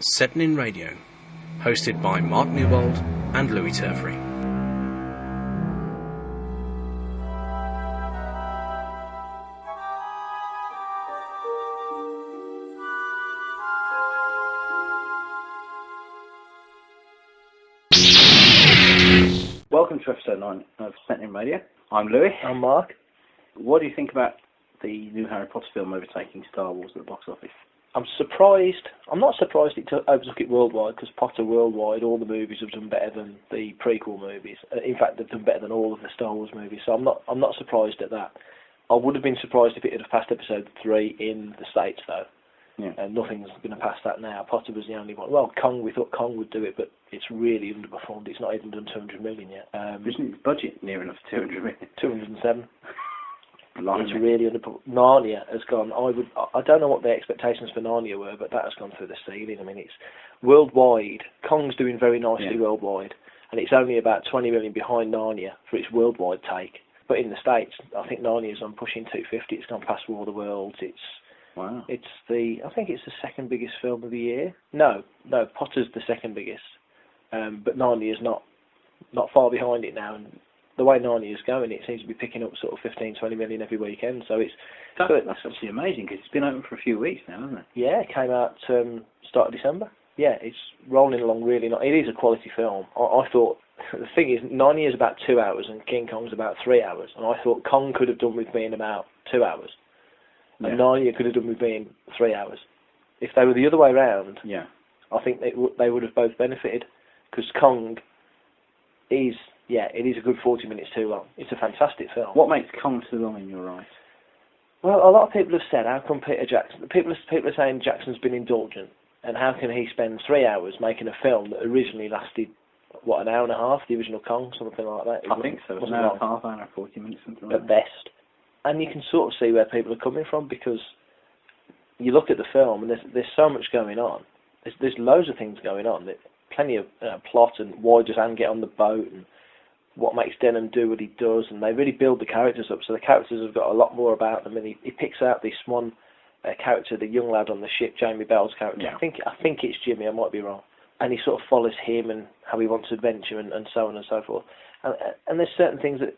Setnin Radio, hosted by Mark Newbold and Louis Turfrey. Welcome to episode 9 of Setnin Radio. I'm Louis. I'm Mark. What do you think about the new Harry Potter film overtaking Star Wars at the box office? I'm surprised. I'm not surprised it overtook it worldwide, because Potter worldwide, all the movies have done better than the prequel movies. In fact, they've done better than all of the Star Wars movies. So I'm not surprised at that. I would have been surprised if it had passed episode 3 in the States, though. Yeah. And nothing's going to pass that now. Potter was the only one. Well, Kong, we thought Kong would do it, but it's really underperformed. It's not even done 200 million yet. Isn't its budget near enough 200 million? 207. Blimey. It's really underperformed. Narnia has gone. I don't know what the expectations for Narnia were, but that has gone through the ceiling. I mean, it's worldwide. Kong's doing very nicely worldwide, and it's only about 20 million behind Narnia for its worldwide take. But in the States, I think Narnia's on pushing 250. It's gone past War of the Worlds. Wow. I think it's the second biggest film of the year. No, Potter's the second biggest, but Narnia's not far behind it now. And the way Narnia's going, it seems to be picking up sort of 15, 20 million every weekend. So that's actually amazing, because it's been open for a few weeks now, hasn't it? Yeah, it came out start of December. Yeah, it's rolling along really nice. It is a quality film. I thought, the thing is, Narnia's about 2 hours and King Kong's about 3 hours, and I thought Kong could have done with being about 2 hours. And Narnia could have done with being 3 hours. If they were the other way around, I think they would have both benefited, because Kong is, it is a good 40 minutes too long. It's a fantastic film. What makes Kong too long in your eyes? Well, a lot of people have said, how come Peter Jackson... People are saying Jackson's been indulgent, and how can he spend 3 hours making a film that originally lasted, an hour and a half, the original Kong, something like that? I think so. An hour and a half, hour and 40 minutes, something like that. At best. And you can sort of see where people are coming from, because you look at the film and there's so much going on. There's loads of things going on. There's plenty of plot, and why does Anne get on the boat, and what makes Denham do what he does, and they really build the characters up. So the characters have got a lot more about them, and he picks out this one character, the young lad on the ship, Jamie Bell's character. Yeah. I think it's Jimmy. I might be wrong. And he sort of follows him and how he wants adventure and so on and so forth. And there's certain things that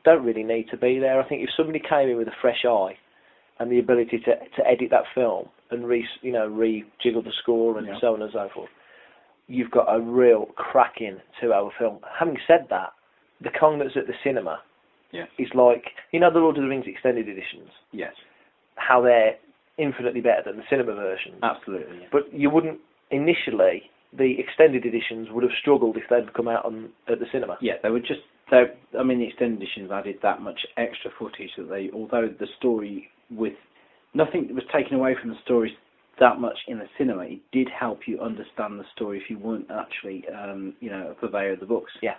don't really need to be there. I think if somebody came in with a fresh eye and the ability to edit that film and rejiggle the score and so on and so forth, you've got a real cracking 2-hour film. Having said that, the Kong that's at the cinema is like, the Lord of the Rings extended editions. Yes. How they're infinitely better than the cinema versions. Absolutely. Yeah. But you wouldn't, initially, the extended editions would have struggled if they'd come out at the cinema. Yeah, they would just... the extended editions added that much extra footage that although the story nothing was taken away from the story that much in the cinema, it did help you understand the story if you weren't actually, a purveyor of the books. Yeah.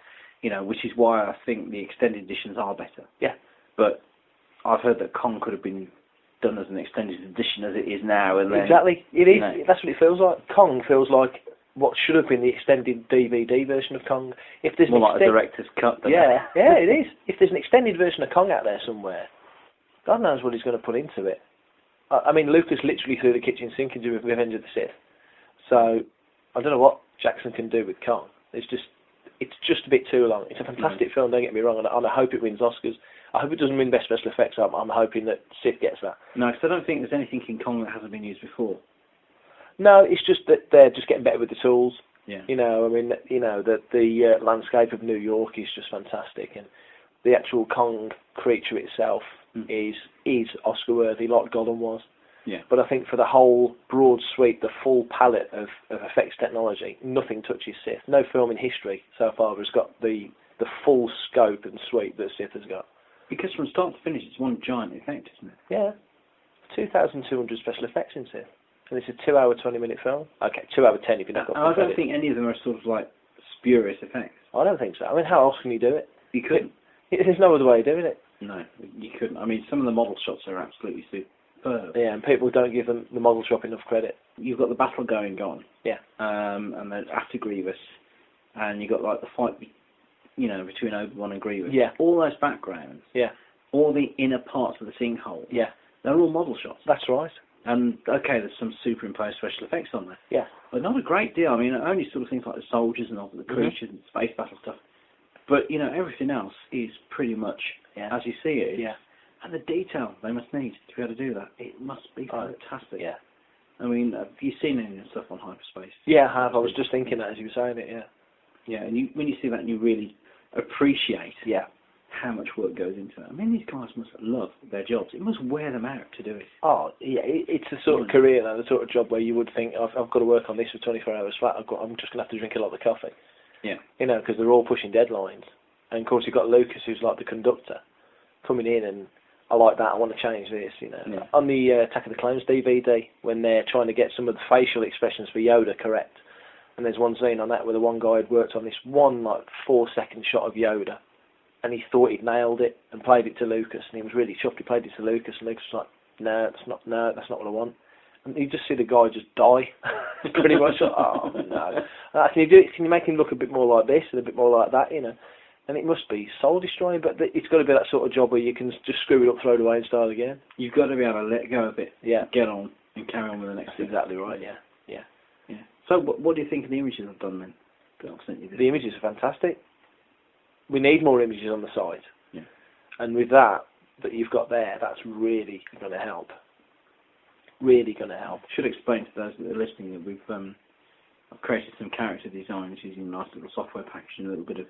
Which is why I think the extended editions are better. Yeah. But I've heard that Kong could have been done as an extended edition as it is now. And exactly. It is. That's what it feels like. Kong feels like what should have been the extended DVD version of Kong. If there's more like a director's cut. It is. If there's an extended version of Kong out there somewhere, God knows what he's going to put into it. I mean, Lucas literally threw the kitchen sink into Revenge of the Sith. So I don't know what Jackson can do with Kong. It's just a bit too long. It's a fantastic film, don't get me wrong, and I hope it wins Oscars. I hope it doesn't win Best Special Effects. I'm hoping that Sith gets that. No, because I don't think there's anything in Kong that hasn't been used before. No, it's just that they're just getting better with the tools. Yeah. That the landscape of New York is just fantastic, and the actual Kong creature itself is Oscar worthy, like Gollum was. Yeah. But I think for the whole broad suite, the full palette of effects technology, nothing touches Sith. No film in history so far has got the full scope and suite that Sith has got. Because from start to finish, it's one giant effect, isn't it? Yeah. 2,200 special effects in Sith. And it's a 2-hour, 20-minute film. Okay, 2 hour 10 if you don't got. I don't think any of them are sort of like spurious effects. I don't think so. I mean, how else can you do it? You couldn't. There's no other way of doing it. No, you couldn't. I mean, some of the model shots are absolutely superb. Yeah, and people don't give them the model shop enough credit. You've got the battle going on. Yeah. And then after Grievous, and you've got like the fight, between Obi-Wan and Grievous. Yeah. All those backgrounds. Yeah. All the inner parts of the sinkhole. Yeah. They're all model shots. That's right. And okay, there's some superimposed special effects on there. Yeah. But not a great deal. I mean, only sort of things like the soldiers and all the creatures and space battle stuff. But, you know, everything else is pretty much as you see it. Yeah. And the detail they must need to be able to do that. It must be fantastic. Yeah. I mean, have you seen any of the stuff on hyperspace? Yeah, I have. I was just thinking that as you were saying it, yeah. Yeah, and when you see that, you really appreciate Yeah. how much work goes into it. I mean, these guys must love their jobs. It must wear them out to do it. Oh, yeah, it's the sort of career, though, the sort of job where you would think, I've got to work on this for 24 hours flat, I'm just going to have to drink a lot of coffee. Yeah. You know, because they're all pushing deadlines. And, of course, you've got Lucas, who's like the conductor, coming in and, I like that, I want to change this, you know. Yeah. On the Attack of the Clones DVD, when they're trying to get some of the facial expressions for Yoda correct, and there's one scene on that where the one guy had worked on this one, 4-second shot of Yoda, and he thought he'd nailed it and played it to Lucas, and he was really chuffed. He played it to Lucas, and Lucas was like, no, that's not what I want. And you just see the guy just die, pretty much. Like, oh no! Can you do it? Can you make him look a bit more like this and a bit more like that? You know, and it must be soul destroying, but it's got to be that sort of job where you can just screw it up, throw it away, and start again. You've got to be able to let go of it, Yeah, get on, and carry on with the next that's thing. exactly right. Yeah. So, what do you think of the images I've done then? The images are fantastic. We need more images on the site. Yeah. And with that you've got there, that's really going to help. Really going to help. Should explain to those that are listening that I've created some character designs using a nice little software package and a little bit of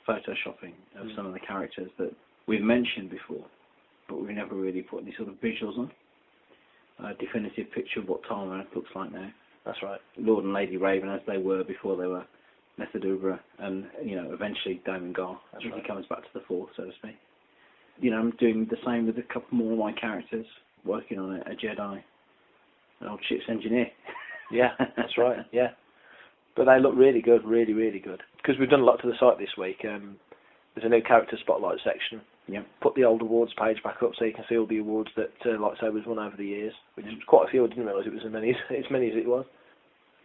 photoshopping of some of the characters that we've mentioned before, but we've never really put any sort of visuals on. A definitive picture of what Tara looks like now. That's right. Lord and Lady Raven as they were before they were Methadubra, and eventually Damon Gar as he comes back to the fore, so to speak. I'm doing the same with a couple more of my characters, working on a Jedi, an old ship's engineer. Yeah, that's right. Yeah, but they look really good, really, really good. Because we've done a lot to the site this week. There's a new character spotlight section. Yeah. Put the old awards page back up so you can see all the awards that Lightsabers won over the years, which is quite a few. I didn't realise it was as many as it was.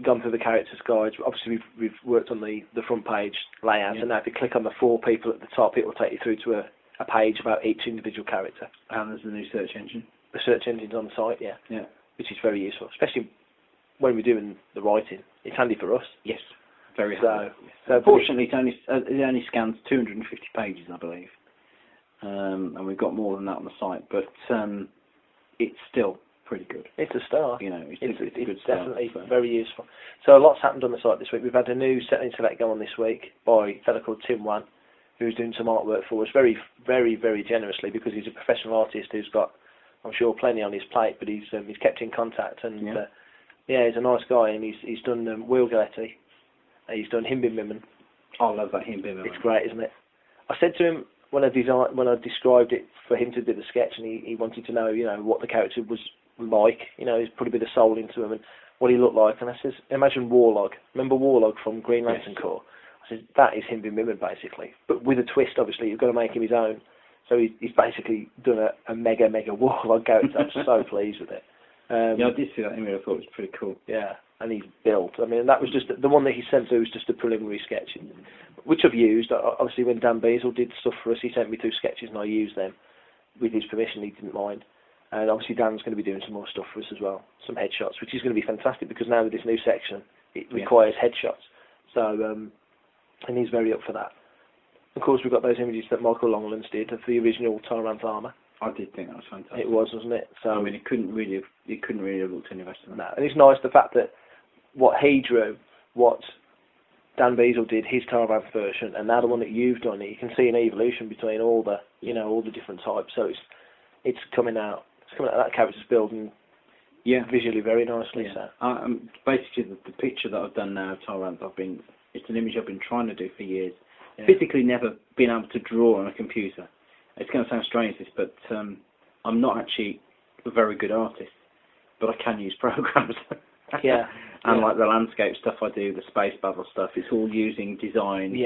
Gone through the characters guides. Obviously, we've worked on the front page layout, and now if you click on the 4 people at the top, it will take you through to a page about each individual character. And there's the new search engine. The search engine's on the site, yeah, which is very useful, especially when we're doing the writing. It's handy for us. Yes, very handy. So unfortunately, it only scans 250 pages, I believe, and we've got more than that on the site, but it's still pretty good. It's a start. It's a good definitely start, very useful. So a lot's happened on the site this week. We've had a new Setnin Select go on this week by a fellow called Tim Wan, who's doing some artwork for us very, very, very generously, because he's a professional artist who's got, I'm sure, plenty on his plate, but he's kept in contact, and he's a nice guy, and he's done Wheelgaletti, he's done Himbin Mimmin. I love that Himbin Mimmin. It's great, isn't it? I said to him when I described it for him to do the sketch, and he wanted to know, what the character was like, he's put a bit of soul into him and what he looked like, and I says, imagine Warlog. Remember Warlog from Green Lantern Corps? I says, that is Himbin Mimmin, basically, but with a twist. Obviously, you've got to make him his own. So he's basically done a mega Warlog character. I'm so pleased with it. I did see that image. I thought it was pretty cool. Yeah, and he's built. I mean, that was just the one that he sent through was just a preliminary sketch, which I've used. Obviously, when Dan Beazle did stuff for us, he sent me 2 sketches, and I used them with his permission. He didn't mind. And obviously, Dan's going to be doing some more stuff for us as well, some headshots, which is going to be fantastic, because now with this new section, it requires headshots. So, and he's very up for that. Of course, we've got those images that Michael Longlands did of the original Tyrant armour. I did think that was fantastic. It was, wasn't it? So, I mean, it couldn't really have looked any better than that. No, and it's nice the fact that what he drew, what Dan Beazle did, his Tyrant version, and now the one that you've done, you can see an evolution between all the, all the different types. So it's coming out. It's coming out. That character's building. Yeah, visually very nicely. Yeah. So. Basically, the picture that I've done now of Tyrant, it's an image I've been trying to do for years. Yeah. Physically never been able to draw on a computer. It's going to sound strange, this, but I'm not actually a very good artist, but I can use programs. Yeah. And like the landscape stuff I do, the space battle stuff, it's all using design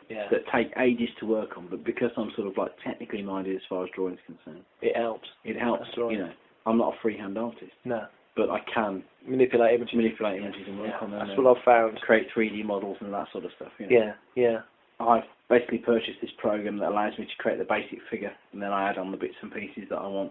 that take ages to work on, but because I'm sort of like technically minded as far as drawing is concerned, it helps. It helps. That's right. I'm not a freehand artist. No. But I can manipulate images and work on them. That's what I've found. Create 3D models and that sort of stuff. Yeah. I've basically purchased this program that allows me to create the basic figure, and then I add on the bits and pieces that I want.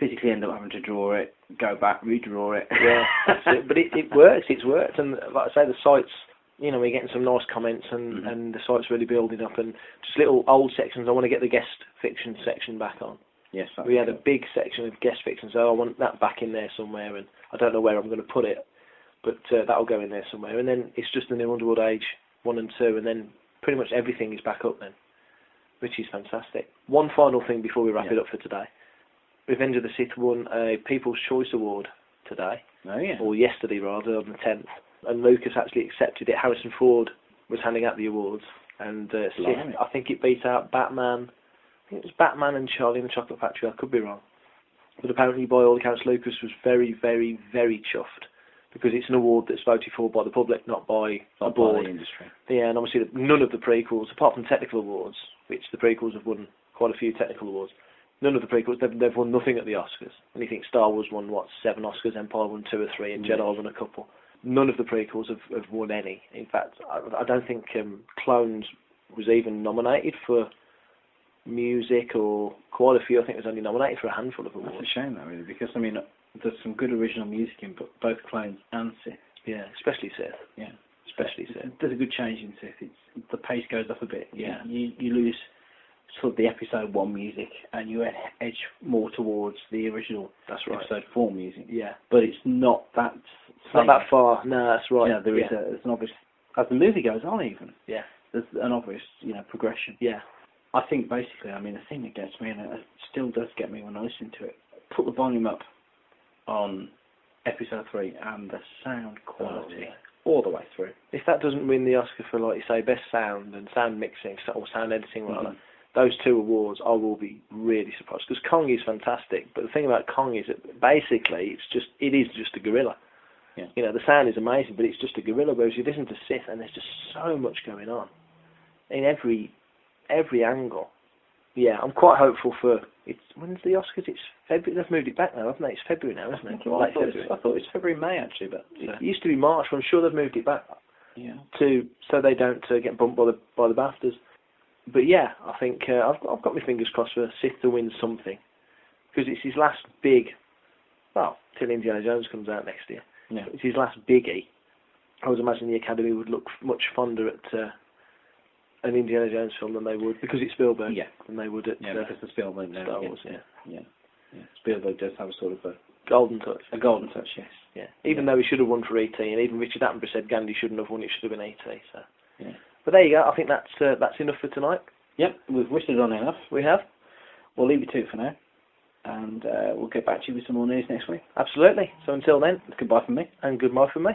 physically end up having to draw it, go back, redraw it. Yeah, that's it. But it works. It's worked, and like I say, the site's, we're getting some nice comments, and the site's really building up, and just little old sections. I want to get the guest fiction section back on. Yes, we had a big section of guest fiction, so I want that back in there somewhere, and I don't know where I'm going to put it, but that'll go in there somewhere. And then it's just the New Underworld Age 1 and 2, and then pretty much everything is back up then, which is fantastic. One final thing before we wrap it up for today. Revenge of the Sith won a People's Choice Award today, or yesterday rather, on the 10th, and Lucas actually accepted it. Harrison Ford was handing out the awards, and Sith, I think it beat out Batman. I think it was Batman and Charlie and the Chocolate Factory. I could be wrong, but apparently, by all accounts, Lucas was very, very, very chuffed, because it's an award that's voted for by the public, not by the board. By the industry. Yeah, and obviously none of the prequels, apart from technical awards, which the prequels have won quite a few technical awards, none of the prequels, they've won nothing at the Oscars. And you think Star Wars won, 7 Oscars, Empire won 2 or 3, and Jedi won a couple. None of the prequels have won any. In fact, I don't think Clones was even nominated for music, or quite a few. I think it was only nominated for a handful of awards. That's a shame, that, really, because, there's some good original music in both Clones and Sith. Yeah, especially Sith. Yeah. Especially Sith. There's a good change in Sith. The pace goes up a bit. Yeah. You lose sort of the episode 1 music, and you edge more towards the original episode 4 music. Yeah. But it's not that... Not that far. No, that's right. Yeah, there's an obvious... As the movie goes on, even. Yeah. There's an obvious, progression. Yeah. I think, basically, the thing that gets me, and it still does get me when I listen to it, put the volume up on episode 3, and the sound quality all the way through. If that doesn't win the Oscar for, like you say, best sound and sound mixing, or sound editing, rather, those 2 awards, I will be really surprised, because Kong is fantastic. But the thing about Kong is that basically it is just a gorilla. Yeah. The sound is amazing, but it's just a gorilla. Whereas you listen to Sith, and there's just so much going on in every angle. Yeah, I'm quite hopeful for it. When's the Oscars? It's February. They've moved it back now, haven't they? It's February now, isn't it? I thought it was February, May, actually, but it used to be March. But I'm sure they've moved it back. Yeah. So they don't get bumped by the BAFTAs. But yeah, I think I've got my fingers crossed for Sith to win something, because it's his last big. Well, till Indiana Jones comes out next year. Yeah. It's his last biggie. I would imagine the Academy would look much fonder at an Indiana Jones film than they would, because it's Spielberg. Yeah. Than they would at because the Spielberg Star Wars. Yeah. Spielberg does have a sort of a golden touch. A golden touch, yes. Yeah. Even though he should have won for E.T., and even Richard Attenborough said Gandhi shouldn't have won; it should have been E.T. So. Yeah. But there you go. I think that's enough for tonight. Yep, we've whistled on enough. We have. We'll leave you to it for now, and we'll get back to you with some more news next week. Absolutely. So until then, goodbye from me. And goodbye from me.